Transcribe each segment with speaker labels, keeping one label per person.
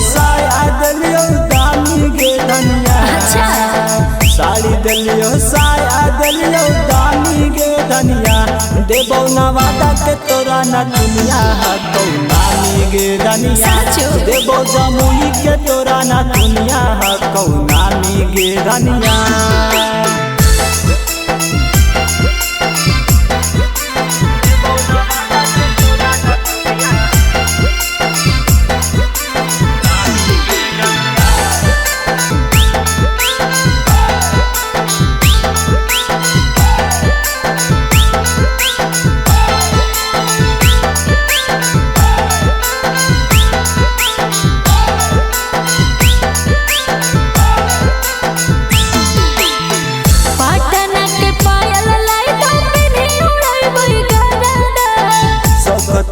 Speaker 1: साया दिलियो दानी गे धनिया। साड़ी दिलियो साया दिलियो दानी गे धनिया। देबो ना वादा के तोरा ना दुनिया हतो नानी गे धनिया। देबो जमुई के तोरा ना दुनिया हतो नानी गे धनिया।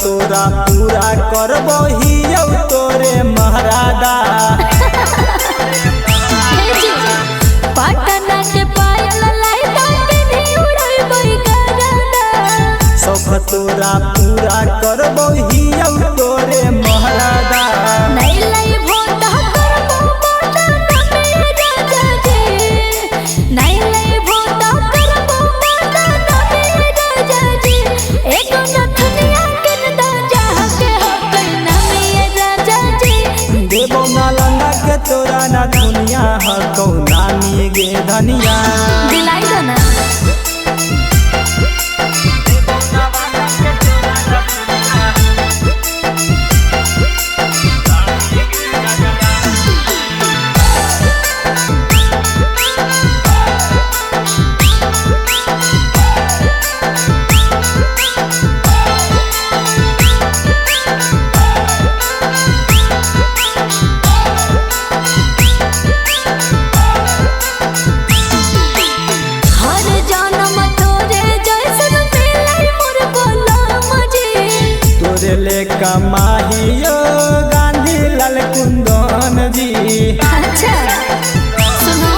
Speaker 1: तोरा पूरा करबो हियौ तोरे महाराजा।
Speaker 2: पटना के पायल लाइदा पिन्ही उड़ैबै गरदा।
Speaker 1: सब तोरा पूरा करबो हियौ तोरे महाराजा।
Speaker 2: नहीं लै भोटा करबो मोटा नमे राजा जी। नहीं लै भोटा करबो मोटा नमे राजा जी। एगो नथुनिया
Speaker 1: के तोरा ना दुनिया हको नानी गे धनिया।
Speaker 2: दिलाई दो ना।
Speaker 1: कमाहियो गांधी लाल कुंदन जी।
Speaker 2: अच्छा सुनो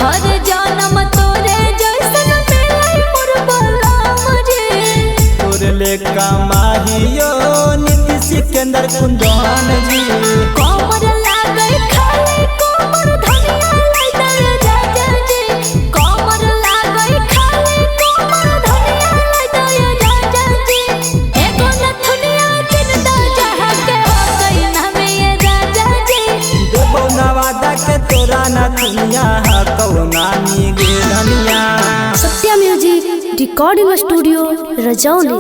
Speaker 2: हर जन्म तोरे जैसन मिलै मोर बलम जी।
Speaker 1: तोरे ले कमाहियो नीतीश सिकंदर कुंदन जी।
Speaker 2: कोमर लागै खाली कोमर धनिया लै दे राजा जी। कोमर लागै खाली कोमर धनिया लै दे राजा जी। एगो नथुनिया
Speaker 1: के तोरा ना दुनिया हको नानी गे धनिया।
Speaker 3: सत्या म्यूजिक रिकॉर्डिंग स्टूडियो रजौली।